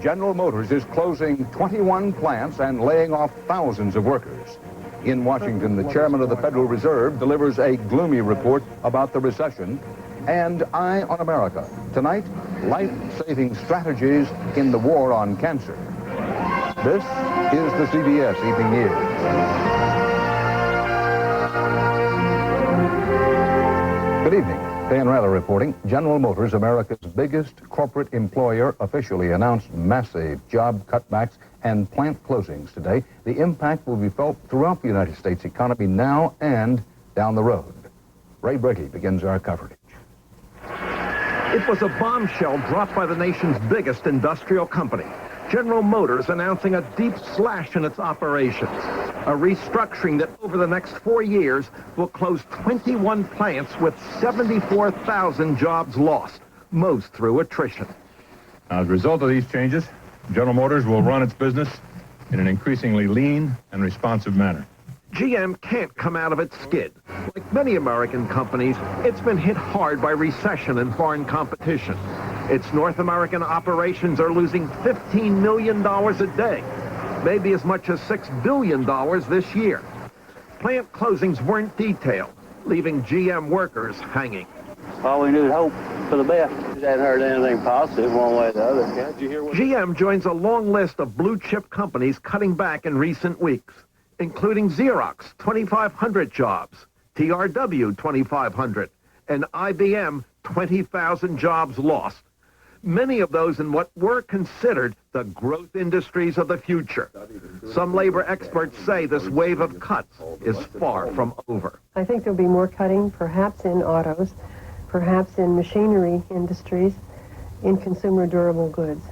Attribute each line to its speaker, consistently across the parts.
Speaker 1: General Motors is closing 21 plants and laying off thousands of workers. In Washington, the chairman of the Federal Reserve delivers a gloomy report about the recession. And Eye on America. Tonight, life-saving strategies in the war on cancer. This is the CBS Evening News. Good evening. Dan Rather reporting. General Motors, America's biggest corporate employer, officially announced massive job cutbacks and plant closings today. The impact will be felt throughout the United States economy now and down the road. Ray Brady begins our coverage.
Speaker 2: It was a bombshell dropped by the nation's biggest industrial company, General Motors, announcing a deep slash in its operations, a restructuring that over the next 4 years will close 21 plants with 74,000 jobs lost, most through attrition.
Speaker 3: As a result of these changes, General Motors will run its business in an increasingly lean and responsive manner.
Speaker 2: GM can't come out of its skid. Like many American companies, it's been hit hard by recession and foreign competition. Its North American operations are losing $15 million a day, maybe as much as $6 billion this year. Plant closings weren't detailed, leaving GM workers hanging.
Speaker 4: All we knew is hope for the best. We hadn't heard anything positive one way or the other. Did you hear what
Speaker 2: GM joins a long list of blue-chip companies cutting back in recent weeks, including Xerox, 2,500 jobs, TRW, 2,500, and IBM, 20,000 jobs lost. Many of those in what were considered the growth industries of the future. Some labor experts say this wave of cuts is far from over.
Speaker 5: I think there'll be more cutting, perhaps in autos, perhaps in machinery industries, in consumer durable goods.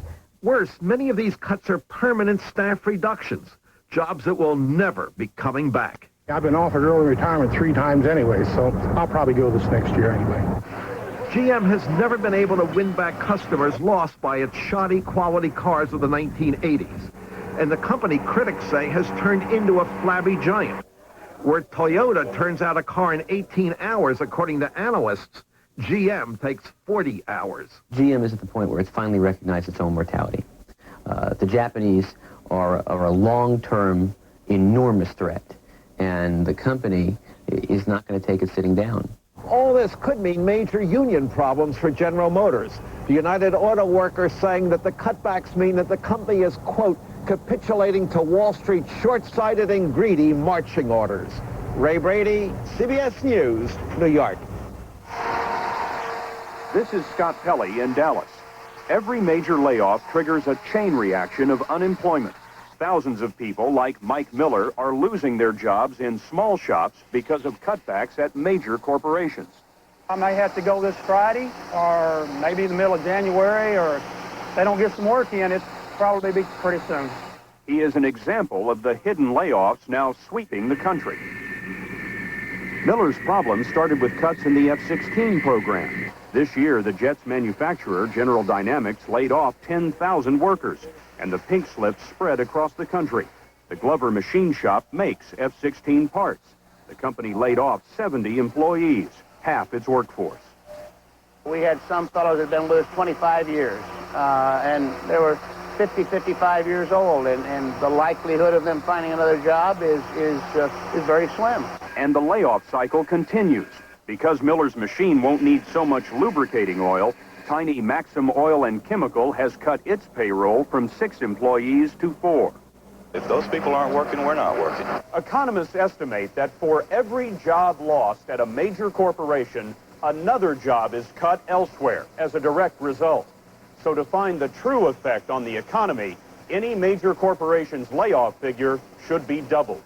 Speaker 2: Worse, many of these cuts are permanent staff reductions. Jobs that will never be coming back.
Speaker 6: I've been offered early retirement 3 times anyway, so I'll probably go this next year anyway.
Speaker 2: GM has never been able to win back customers lost by its shoddy quality cars of the 1980s. And the company, critics say, has turned into a flabby giant. Where Toyota turns out a car in 18 hours, according to analysts, GM takes 40 hours.
Speaker 7: GM is at the point where it's finally recognized its own mortality. The Japanese are a long-term, enormous threat, and the company is not going to take it sitting down.
Speaker 2: All this could mean major union problems for General Motors. The United Auto Workers saying that the cutbacks mean that the company is, quote, capitulating to Wall Street's short-sighted and greedy marching orders. Ray Brady, CBS News, New York.
Speaker 8: This is Scott Pelley in Dallas. Every major layoff triggers a chain reaction of unemployment. Thousands of people like Mike Miller are losing their jobs in small shops because of cutbacks at major corporations.
Speaker 9: I may have to go this Friday or maybe the middle of January, or if they don't get some work in, it's probably be pretty soon.
Speaker 8: He is an example of the hidden layoffs now sweeping the country. Miller's problem started with cuts in the F-16 program. This year, the jet's manufacturer, General Dynamics, laid off 10,000 workers, and the pink slips spread across the country. The Glover machine shop makes F-16 parts. The company laid off 70 employees, half its workforce.
Speaker 4: We had some fellows that had been with us 25 years, and they were 50, 55 years old, and the likelihood of them finding another job is very slim.
Speaker 8: And the layoff cycle continues. Because Miller's machine won't need so much lubricating oil, Tiny Maxim Oil and Chemical has cut its payroll from 6 employees to 4.
Speaker 10: If those people aren't working, we're not working.
Speaker 8: Economists estimate that for every job lost at a major corporation, another job is cut elsewhere as a direct result. So to find the true effect on the economy, any major corporation's layoff figure should be doubled.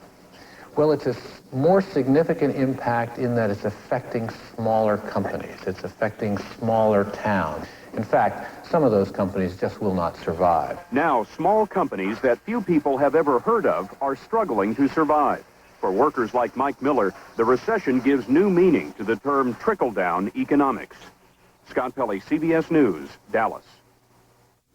Speaker 11: Well, it's a more significant impact in that it's affecting smaller companies. It's affecting smaller towns. In fact, some of those companies just will not survive.
Speaker 8: Now, small companies that few people have ever heard of are struggling to survive. For workers like Mike Miller, the recession gives new meaning to the term trickle-down economics. Scott Pelley, CBS News, Dallas.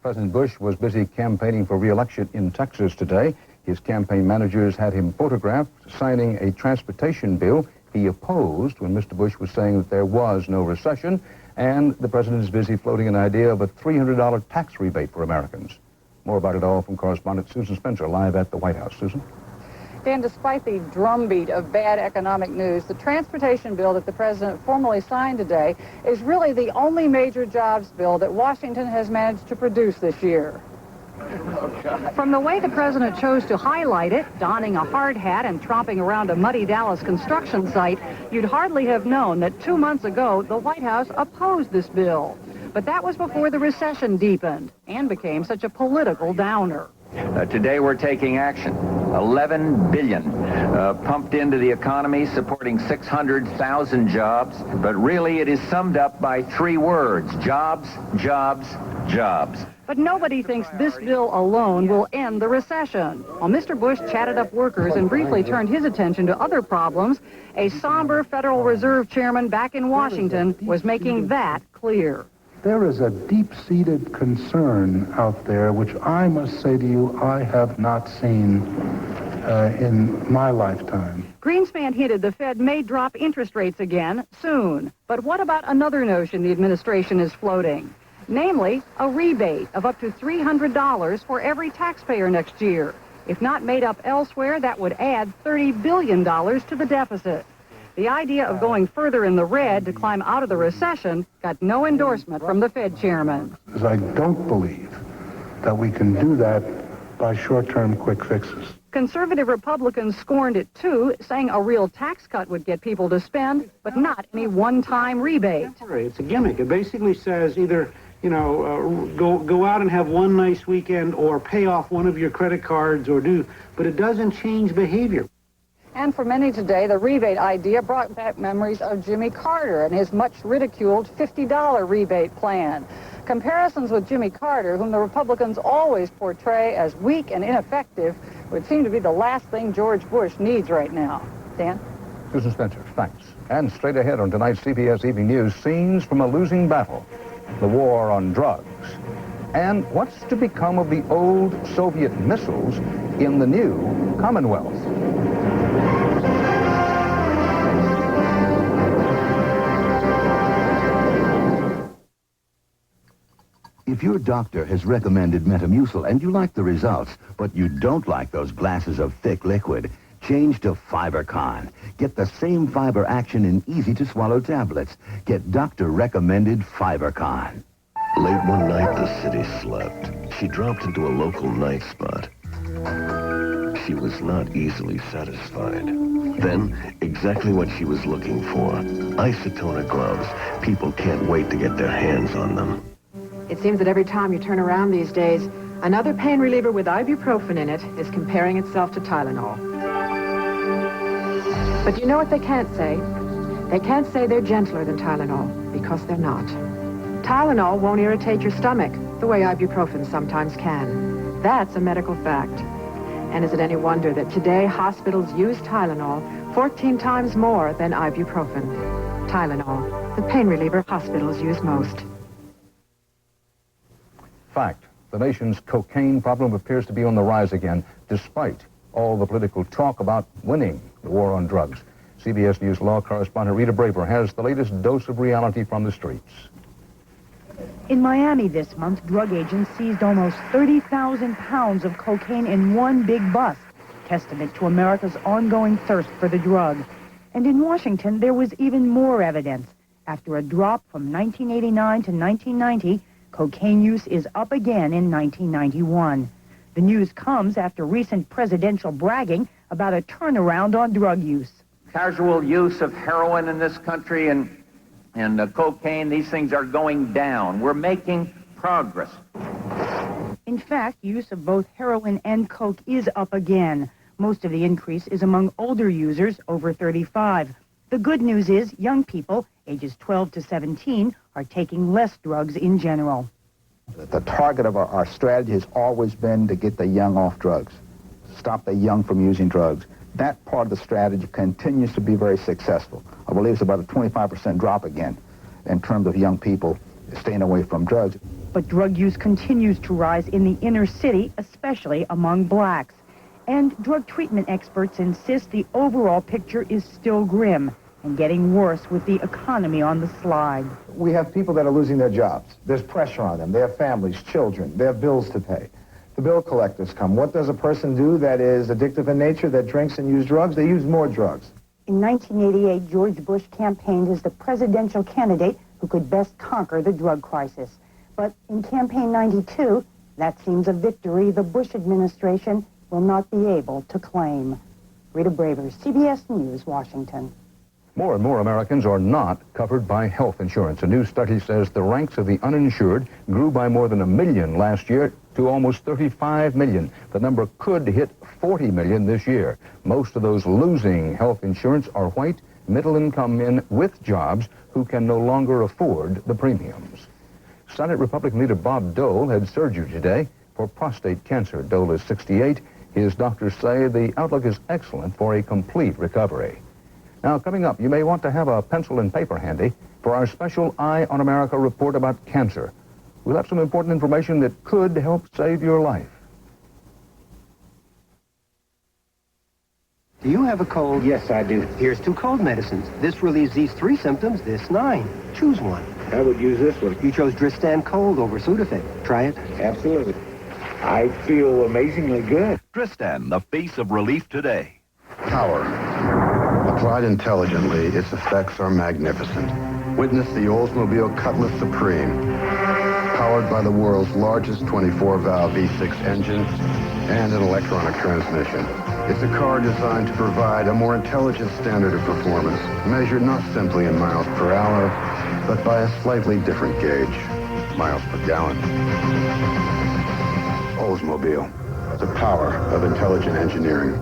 Speaker 1: President Bush was busy campaigning for re-election in Texas today. His campaign managers had him photographed signing a transportation bill he opposed when Mr. Bush was saying that there was no recession, and the president is busy floating an idea of a $300 tax rebate for Americans. More about it all from correspondent Susan Spencer, live at the White House. Susan?
Speaker 12: Dan, despite the drumbeat of bad economic news, the transportation bill that the president formally signed today is really the only major jobs bill that Washington has managed to produce this year. From the way the president chose to highlight it, donning a hard hat and tromping around a muddy Dallas construction site, you'd hardly have known that 2 months ago the White House opposed this bill. But that was before the recession deepened and became such a political downer.
Speaker 13: Today we're taking action. $11 billion pumped into the economy, supporting 600,000 jobs. But really it is summed up by 3 words: jobs, jobs, jobs.
Speaker 12: But nobody thinks this bill alone will end the recession. While Mr. Bush chatted up workers and briefly turned his attention to other problems, a somber Federal Reserve chairman back in Washington was making that clear.
Speaker 6: There is a deep-seated concern out there, which I must say to you, I have not seen in my lifetime.
Speaker 12: Greenspan hinted the Fed may drop interest rates again soon. But what about another notion the administration is floating? Namely, a rebate of up to $300 for every taxpayer next year. If not made up elsewhere, that would add $30 billion to the deficit. The idea of going further in the red to climb out of the recession got no endorsement from the Fed chairman.
Speaker 6: Because I don't believe that we can do that by short-term quick fixes.
Speaker 12: Conservative Republicans scorned it too, saying a real tax cut would get people to spend, but not any one-time rebate.
Speaker 14: It's a gimmick. It basically says either, go out and have one nice weekend or pay off one of your credit cards but it doesn't change behavior.
Speaker 12: And for many today, the rebate idea brought back memories of Jimmy Carter and his much-ridiculed $50 rebate plan. Comparisons with Jimmy Carter, whom the Republicans always portray as weak and ineffective, would seem to be the last thing George Bush needs right now. Dan?
Speaker 1: Susan Spencer, thanks. And straight ahead on tonight's CBS Evening News, scenes from a losing battle, the war on drugs. And what's to become of the old Soviet missiles in the new Commonwealth?
Speaker 15: If your doctor has recommended Metamucil and you like the results, but you don't like those glasses of thick liquid, change to FiberCon. Get the same fiber action in easy-to-swallow tablets. Get doctor-recommended FiberCon.
Speaker 16: Late one night, the city slept. She dropped into a local night spot. She was not easily satisfied. Then, exactly what she was looking for. Isotona gloves. People can't wait to get their hands on them.
Speaker 17: It seems that every time you turn around these days, another pain reliever with ibuprofen in it is comparing itself to Tylenol. But you know what they can't say? They can't say they're gentler than Tylenol, because they're not. Tylenol won't irritate your stomach, the way ibuprofen sometimes can. That's a medical fact. And is it any wonder that today hospitals use Tylenol 14 times more than ibuprofen? Tylenol, the pain reliever hospitals use most.
Speaker 1: Fact, the nation's cocaine problem appears to be on the rise again, despite all the political talk about winning the war on drugs. CBS News law correspondent Rita Braver has the latest dose of reality from the streets.
Speaker 18: In Miami this month, drug agents seized almost 30,000 pounds of cocaine in one big bust, testament to America's ongoing thirst for the drug. And in Washington, there was even more evidence. After a drop from 1989 to 1990, cocaine use is up again in 1991. The news comes after recent presidential bragging about a turnaround on drug use.
Speaker 13: Casual use of heroin in this country and cocaine, these things are going down. We're making progress.
Speaker 18: In fact, use of both heroin and coke is up again. Most of the increase is among older users over 35. The good news is young people, ages 12 to 17, are taking less drugs in general.
Speaker 19: The target of our strategy has always been to get the young off drugs, stop the young from using drugs. That part of the strategy continues to be very successful. I believe it's about a 25% drop again in terms of young people staying away from drugs.
Speaker 18: But drug use continues to rise in the inner city, especially among blacks. And drug treatment experts insist the overall picture is still grim and getting worse with the economy on the slide.
Speaker 20: We have people that are losing their jobs. There's pressure on them. They have families, children. They have bills to pay. the bill collectors come. What does a person do that is addictive in nature, that drinks and uses drugs? They use more drugs.
Speaker 18: In 1988, George Bush campaigned as the presidential candidate who could best conquer the drug crisis. But in campaign 92, that seems a victory the Bush administration will not be able to claim. Rita Braver, CBS News, Washington.
Speaker 1: More and more Americans are not covered by health insurance. A new study says the ranks of the uninsured grew by more than 1 million last year to almost 35 million. The number could hit 40 million this year. Most of those losing health insurance are white, middle-income men with jobs who can no longer afford the premiums. Senate Republican leader Bob Dole had surgery today for prostate cancer. Dole is 68. His doctors say the outlook is excellent for a complete recovery. Now, coming up, you may want to have a pencil and paper handy for our special Eye on America report about cancer. We'll have some important information that could help save your life.
Speaker 21: Do you have a cold? Yes, I do. Here's 2 cold medicines. This relieves these 3 symptoms, this 9. Choose one.
Speaker 22: I would use this one.
Speaker 21: You chose Dristan Cold over Sudafed. Try it.
Speaker 22: Absolutely. I feel amazingly good.
Speaker 23: Dristan, the face of relief today.
Speaker 24: Power. Applied intelligently, its effects are magnificent. Witness the Oldsmobile Cutlass Supreme. Powered by the world's largest 24-valve V6 engine and an electronic transmission. It's a car designed to provide a more intelligent standard of performance, measured not simply in miles per hour, but by a slightly different gauge, miles per gallon. Oldsmobile, the power of intelligent engineering.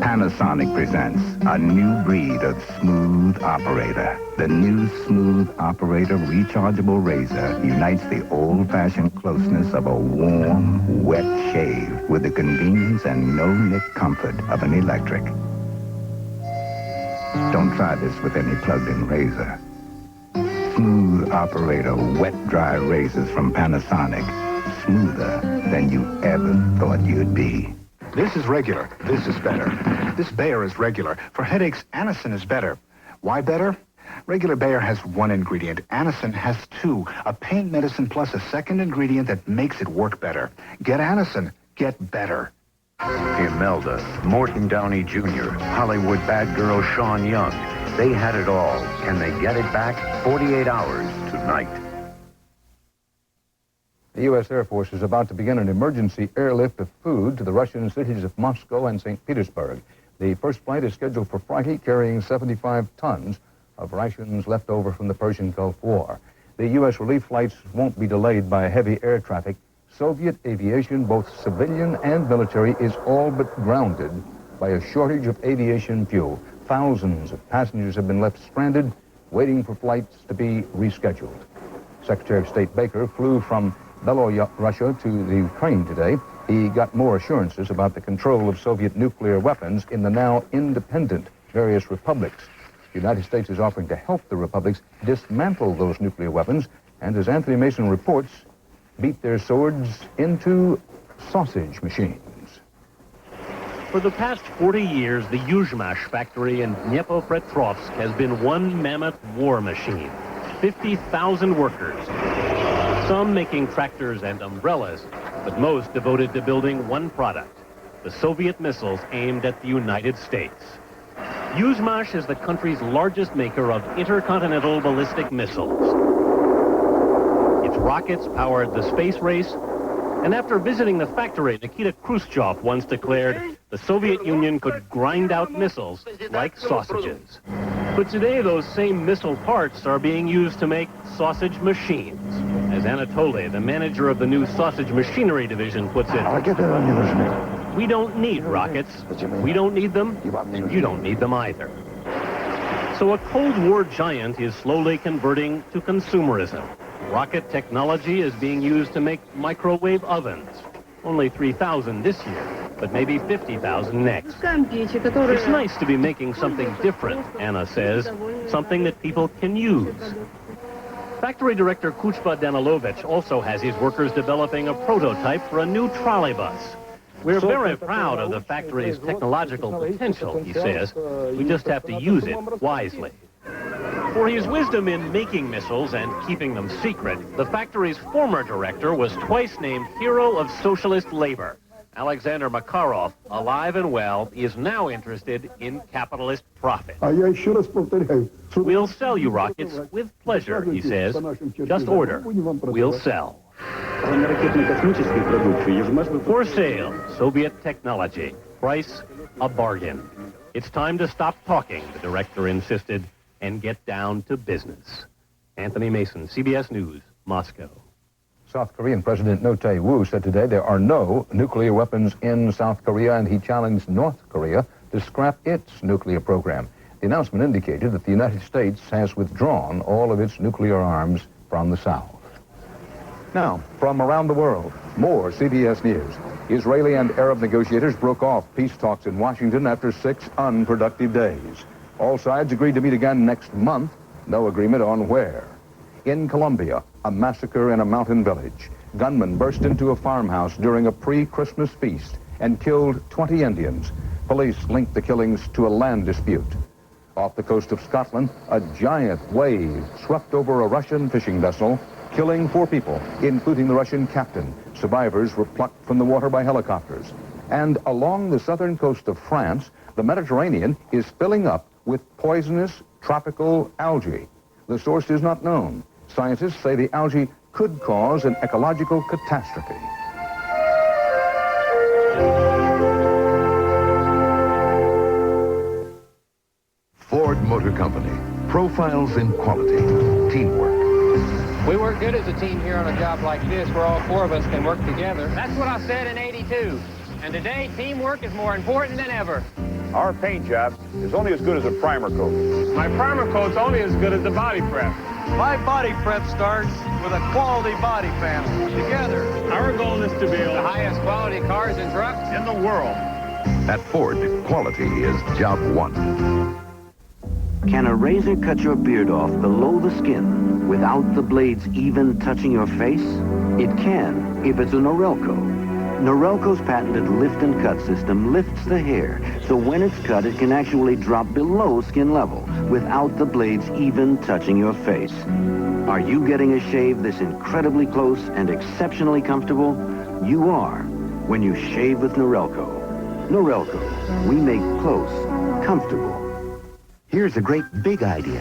Speaker 25: Panasonic presents a new breed of smooth operator. The new Smooth Operator rechargeable razor unites the old-fashioned closeness of a warm, wet shave with the convenience and no-nick comfort of an electric. Don't try this with any plugged-in razor. Smooth Operator wet-dry razors from Panasonic. Smoother than you ever thought you'd be.
Speaker 26: This is regular. This is better. This Bayer is regular. For headaches, Anacin is better. Why better? Regular Bayer has 1 ingredient. Anacin has 2. A pain medicine plus a second ingredient that makes it work better. Get Anacin. Get better.
Speaker 23: Imelda, Morton Downey Jr., Hollywood bad girl Sean Young. They had it all. Can they get it back? 48 hours tonight.
Speaker 1: The U.S. Air Force is about to begin an emergency airlift of food to the Russian cities of Moscow and St. Petersburg. The first flight is scheduled for Friday, carrying 75 tons of rations left over from the Persian Gulf War. The U.S. relief flights won't be delayed by heavy air traffic. Soviet aviation, both civilian and military, is all but grounded by a shortage of aviation fuel. Thousands of passengers have been left stranded, waiting for flights to be rescheduled. Secretary of State Baker flew from Belarus to the Ukraine today. He got more assurances about the control of Soviet nuclear weapons in the now independent various republics. The United States is offering to help the republics dismantle those nuclear weapons, and as Anthony Mason reports, beat their swords into sausage machines.
Speaker 27: For the past 40 years, the Yuzhmash factory in Dnipropetrovsk has been one mammoth war machine. 50,000 workers, some making tractors and umbrellas, but most devoted to building one product, the Soviet missiles aimed at the United States. Yuzhmash is the country's largest maker of intercontinental ballistic missiles. Its rockets powered the space race, and after visiting the factory, Nikita Khrushchev once declared the Soviet Union could grind out missiles like sausages. But today, those same missile parts are being used to make sausage machines. As Anatoly, the manager of the new sausage machinery division, puts it, we don't need rockets, we don't need them, and you don't need them either. So a Cold War giant is slowly converting to consumerism. Rocket technology is being used to make microwave ovens. Only 3,000 this year, but maybe 50,000 next. It's nice to be making something different, Anna says, something that people can use. Factory director Kuchma Danilovich also has his workers developing a prototype for a new trolleybus. We're very proud of the factory's technological potential, he says. We just have to use it wisely. For his wisdom in making missiles and keeping them secret, the factory's former director was twice named Hero of Socialist Labor. Alexander Makarov, alive and well, is now interested in capitalist profit. We'll sell you rockets with pleasure, he says. Just order. We'll sell. For sale, Soviet technology. Price, a bargain. It's time to stop talking, the director insisted, and get down to business. Anthony Mason, CBS News, Moscow.
Speaker 1: South Korean President Roh Tae-woo said today there are no nuclear weapons in South Korea, and he challenged North Korea to scrap its nuclear program. The announcement indicated that the United States has withdrawn all of its nuclear arms from the South. Now, from around the world, more CBS News. Israeli and Arab negotiators broke off peace talks in Washington after 6 unproductive days. All sides agreed to meet again next month. No agreement on where. In Colombia, a massacre in a mountain village. Gunmen burst into a farmhouse during a pre-Christmas feast and killed 20 Indians. Police linked the killings to a land dispute. Off the coast of Scotland, a giant wave swept over a Russian fishing vessel, killing 4 people, including the Russian captain. Survivors were plucked from the water by helicopters. And along the southern coast of France, the Mediterranean is filling up with poisonous tropical algae. The source is not known. Scientists say the algae could cause an ecological catastrophe.
Speaker 2: Ford Motor Company. Profiles in quality. Teamwork.
Speaker 3: We work good as a team here on a job like this where all 4 of us can work together. That's what I said in '82. And today, teamwork is more important than ever.
Speaker 8: Our paint job is only as good as a primer coat.
Speaker 3: My primer coat's only as good as the body prep.
Speaker 4: My body prep starts with a quality body family. Together,
Speaker 3: our goal is to build the highest quality cars and trucks in the world.
Speaker 2: At Ford, quality is job 1.
Speaker 5: Can a razor cut your beard off below the skin without the blades even touching your face? It can if it's a Norelco. Norelco's patented lift and cut system lifts the hair, so when it's cut, it can actually drop below skin level without the blades even touching your face. Are you getting a shave this incredibly close and exceptionally comfortable? You are when you shave with Norelco. Norelco, we make close comfortable.
Speaker 15: Here's a great big idea.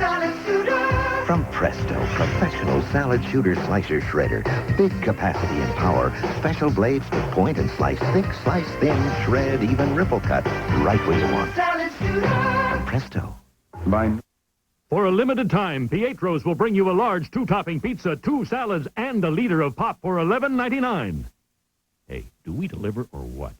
Speaker 15: From Presto, professional salad shooter slicer shredder. Big capacity and power. Special blades to point and slice thick, slice thin, shred, even ripple cut. Right where you want. From Presto.
Speaker 7: Bye. For a limited time, Pietro's will bring you a large 2-topping pizza, 2 salads, and a liter of pop for $11.99. Hey, do we deliver or what?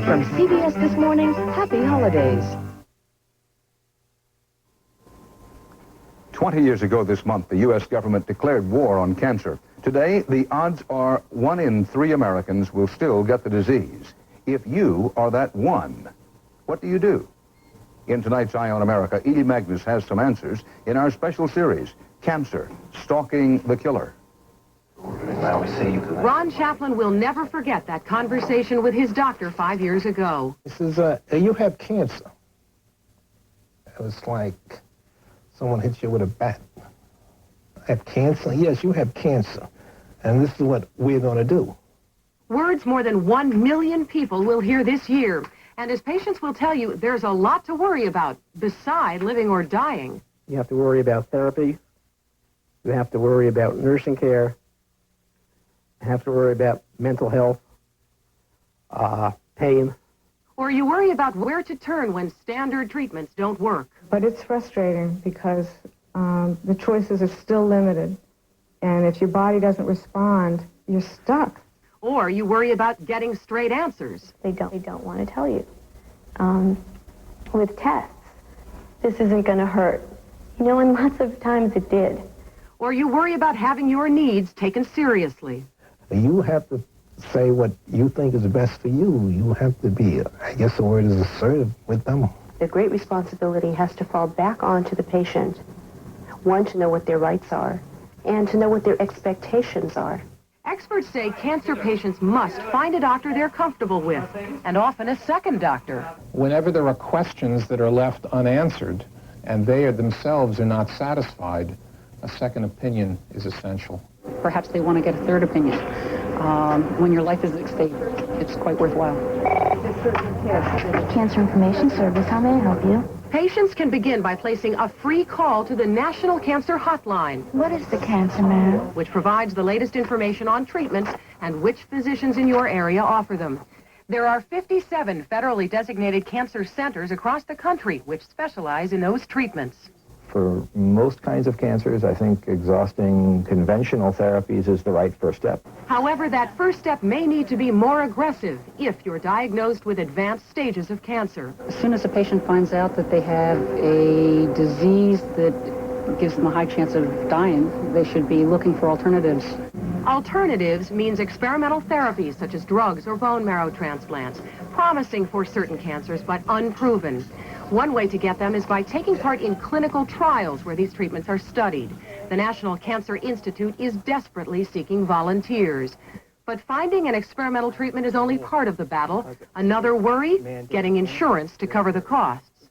Speaker 9: From CBS This Morning, happy holidays.
Speaker 1: 20 years ago this month, the U.S. government declared war on cancer. Today, the odds are 1 in 3 Americans will still get the disease. If you are that one, what do you do? In tonight's Eye on America, Edie Magnus has some answers in our special series, Cancer, Stalking the Killer.
Speaker 17: Ron Chaplin will never forget that conversation with his doctor 5 years ago.
Speaker 20: He says, you have cancer. It was like someone hit you with a bat. I have cancer? Yes, you have cancer. And this is what we're going to do.
Speaker 17: Words more than 1 million people will hear this year. And as patients will tell you, there's a lot to worry about beside living or dying.
Speaker 21: You have to worry about therapy. You have to worry about nursing care. You have to worry about mental health, pain.
Speaker 17: Or you worry about where to turn when standard treatments don't work.
Speaker 10: But it's frustrating because the choices are still limited. And if your body doesn't respond, you're stuck.
Speaker 17: Or you worry about getting straight answers.
Speaker 28: They don't want to tell you. With tests, this isn't going to hurt. You know, and lots of times it did.
Speaker 17: Or you worry about having your needs taken seriously.
Speaker 20: You have to say what you think is best for you. You have to be, I guess the word is assertive with them.
Speaker 28: The great responsibility has to fall back onto the patient. One, to know what their rights are, and to know what their expectations are.
Speaker 17: Experts say cancer patients must find a doctor they're comfortable with, and often a second doctor.
Speaker 20: Whenever there are questions that are left unanswered, and they themselves are not satisfied, a second opinion is essential.
Speaker 6: Perhaps they want to get a third opinion. When your life is at stake, it's quite worthwhile.
Speaker 28: Cancer Information Service, how may I help you?
Speaker 17: Patients can begin by placing a free call to the National Cancer Hotline.
Speaker 28: What is the cancer, ma'am?
Speaker 17: Which provides the latest information on treatments and which physicians in your area offer them. There are 57 federally designated cancer centers across the country which specialize in those treatments.
Speaker 11: For most kinds of cancers, I think exhausting conventional therapies is the right first step.
Speaker 17: However, that first step may need to be more aggressive if you're diagnosed with advanced stages of cancer.
Speaker 6: As soon as a patient finds out that they have a disease that gives them a high chance of dying, they should be looking for alternatives.
Speaker 17: Alternatives means experimental therapies such as drugs or bone marrow transplants, promising for certain cancers but unproven. One way to get them is by taking part in clinical trials where these treatments are studied. The National Cancer Institute is desperately seeking volunteers. But finding an experimental treatment is only part of the battle. Another worry, getting insurance to cover the costs.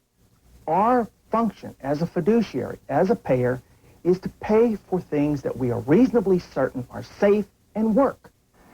Speaker 12: Our function as a fiduciary, as a payer, is to pay for things that we are reasonably certain are safe and work.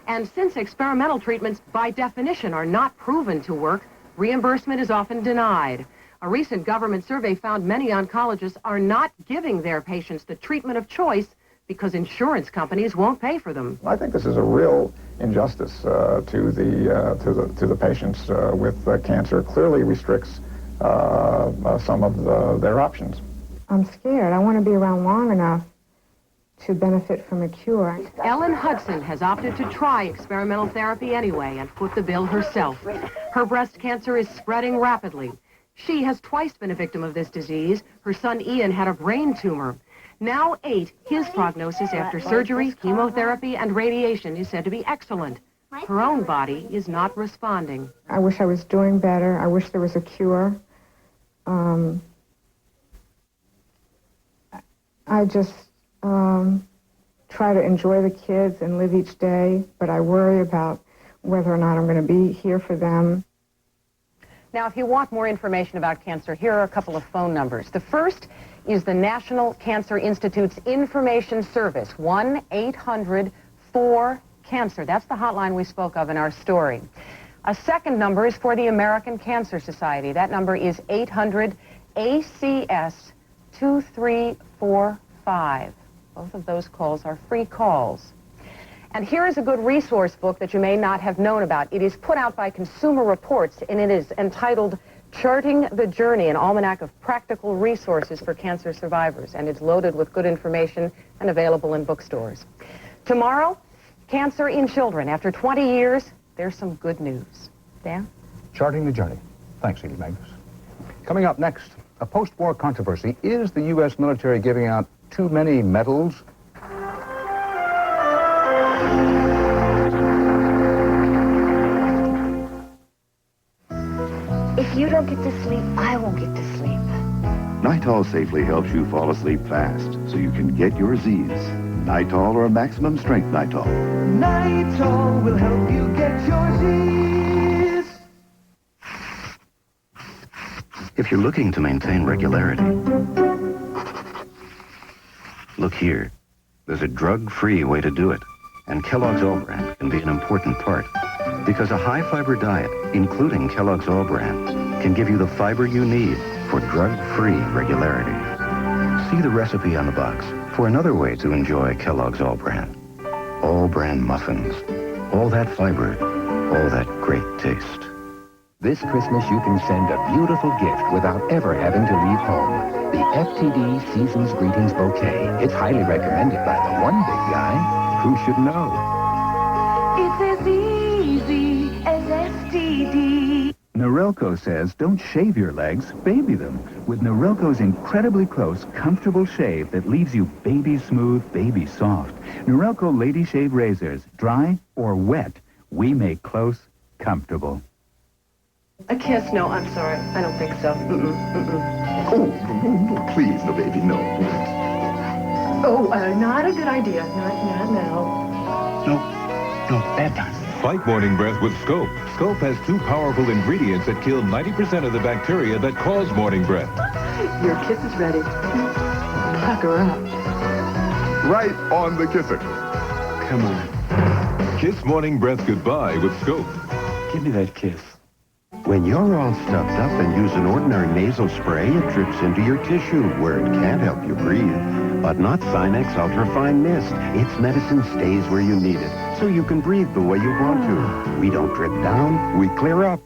Speaker 17: And since experimental treatments, by definition, are not proven to work, reimbursement is often denied. A recent government survey found many oncologists are not giving their patients the treatment of choice because insurance companies won't pay for them.
Speaker 13: I think this is a real injustice to the patients with cancer. Clearly restricts some of their options.
Speaker 10: I'm scared. I want to be around long enough to benefit from a cure.
Speaker 17: Ellen Hudson has opted to try experimental therapy anyway and foot the bill herself. Her breast cancer is spreading rapidly. She has twice been a victim of this disease. Her son Ian had a brain tumor. Now 8, his prognosis after surgery, chemotherapy, and radiation is said to be excellent. Her own body is not responding.
Speaker 10: I wish I was doing better. I wish there was a cure. I just try to enjoy the kids and live each day, but I worry about whether or not I'm going to be here for them.
Speaker 17: Now, if you want more information about cancer, here are a couple of phone numbers. The first is the National Cancer Institute's Information Service, 1-800-4-CANCER. That's the hotline we spoke of in our story. A second number is for the American Cancer Society. That number is 800-ACS-2345. Both of those calls are free calls. And here is a good resource book that you may not have known about. It is put out by Consumer Reports, and it is entitled Charting the Journey, an almanac of practical resources for cancer survivors. And it's loaded with good information and available in bookstores. Tomorrow, cancer in children. After 20 years, there's some good news. Dan?
Speaker 1: Charting the Journey. Thanks, Edie Magnus. Coming up next, a post-war controversy. Is the U.S. military giving out too many medals?
Speaker 14: If you don't get to sleep, I won't get to sleep.
Speaker 2: Nitol safely helps you fall asleep fast so you can get your Z's. Nitol or maximum strength Nitol.
Speaker 14: Nitol will help you get your Z's.
Speaker 5: If you're looking to maintain regularity, look here. There's a drug-free way to do it. And Kellogg's All-Bran can be an important part. Because a high-fiber diet, including Kellogg's All-Bran, can give you the fiber you need for drug-free regularity. See the recipe on the box for another way to enjoy Kellogg's All-Bran. All-Bran muffins. All that fiber, all that great taste.
Speaker 16: This Christmas, you can send a beautiful gift without ever having to leave home. The FTD Season's Greetings Bouquet. It's highly recommended by the one big guy who should know.
Speaker 14: It's as easy as STD.
Speaker 25: Norelco says don't shave your legs, baby them. With Norelco's incredibly close, comfortable shave that leaves you baby smooth, baby soft. Norelco Lady Shave Razors, dry or wet, we make close comfortable.
Speaker 17: A kiss? No, I'm sorry. I don't think so.
Speaker 2: Oh, no, please, no, baby, no.
Speaker 8: Oh, not a good idea. Not now.
Speaker 18: No, that time.
Speaker 19: Fight morning breath with Scope. Scope has 2 powerful ingredients that kill 90% of the bacteria that cause morning breath.
Speaker 8: Your kiss is ready. Pucker up.
Speaker 19: Right on the kisser.
Speaker 18: Come on.
Speaker 19: Kiss morning breath goodbye with Scope.
Speaker 18: Give me that kiss.
Speaker 2: When you're all stuffed up and use an ordinary nasal spray, it drips into your tissue where it can't help you breathe. But not Sinex Ultrafine Mist. Its medicine stays where you need it, so you can breathe the way you want to. We don't drip down, we clear up.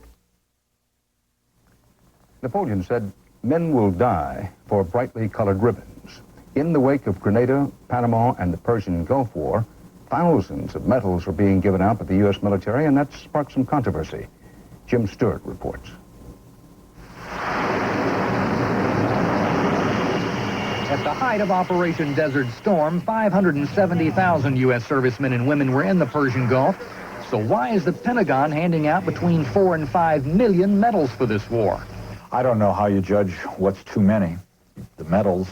Speaker 1: Napoleon said, men will die for brightly colored ribbons. In the wake of Grenada, Panama, and the Persian Gulf War, thousands of medals were being given out by the U.S. military, and that sparked some controversy. Jim Stewart reports.
Speaker 22: At the height of Operation Desert Storm, 570,000 U.S. servicemen and women were in the Persian Gulf. So why is the Pentagon handing out between 4 and 5 million medals for this war?
Speaker 13: I don't know how you judge what's too many. The medals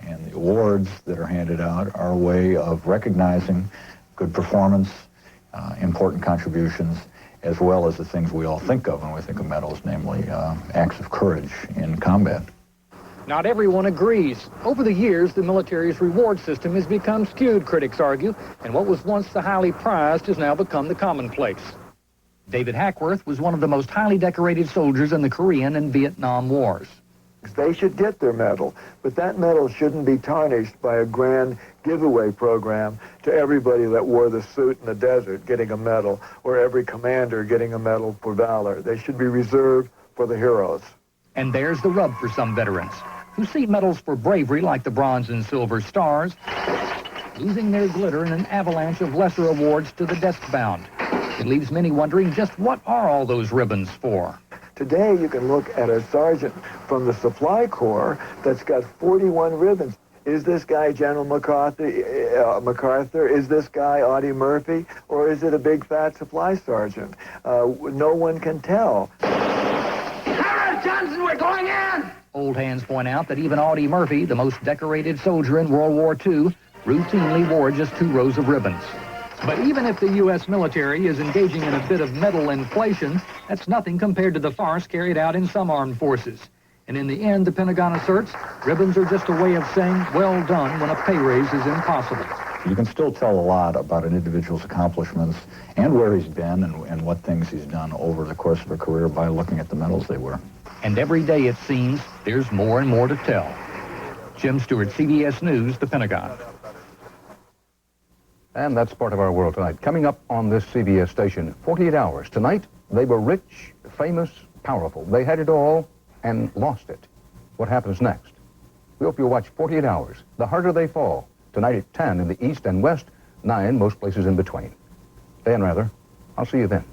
Speaker 13: and the awards that are handed out are a way of recognizing good performance, important contributions, as well as the things we all think of when we think of medals, namely acts of courage in combat.
Speaker 22: Not everyone agrees. Over the years, the military's reward system has become skewed, critics argue, and what was once the highly prized has now become the commonplace. David Hackworth was one of the most highly decorated soldiers in the Korean and Vietnam Wars.
Speaker 23: They should get their medal, but that medal shouldn't be tarnished by a grand giveaway program to everybody that wore the suit in the desert getting a medal, or every commander getting a medal for valor. They should be reserved for the heroes.
Speaker 22: And there's the rub for some veterans, who see medals for bravery like the Bronze and Silver Stars, losing their glitter in an avalanche of lesser awards to the desk-bound. It leaves many wondering just what are all those ribbons for?
Speaker 23: Today, you can look at a sergeant from the Supply Corps that's got 41 ribbons. Is this guy General MacArthur? Is this guy Audie Murphy? Or is it a big fat supply sergeant? No one can tell.
Speaker 22: Harris Johnson, we're going in! Old hands point out that even Audie Murphy, the most decorated soldier in World War II, routinely wore just 2 rows of ribbons. But even if the U.S. military is engaging in a bit of medal inflation, that's nothing compared to the farce carried out in some armed forces. And in the end, the Pentagon asserts, ribbons are just a way of saying, well done, when a pay raise is impossible.
Speaker 13: You can still tell a lot about an individual's accomplishments and where he's been and what things he's done over the course of a career by looking at the medals they wear.
Speaker 22: And every day, it seems, there's more and more to tell. Jim Stewart, CBS News, the Pentagon.
Speaker 1: And that's part of our world tonight. Coming up on this CBS station, 48 hours. Tonight, they were rich, famous, powerful. They had it all and lost it. What happens next? We hope you'll watch 48 hours. The harder they fall. Tonight at 10 in the East and West, 9 most places in between. Dan Rather, I'll see you then.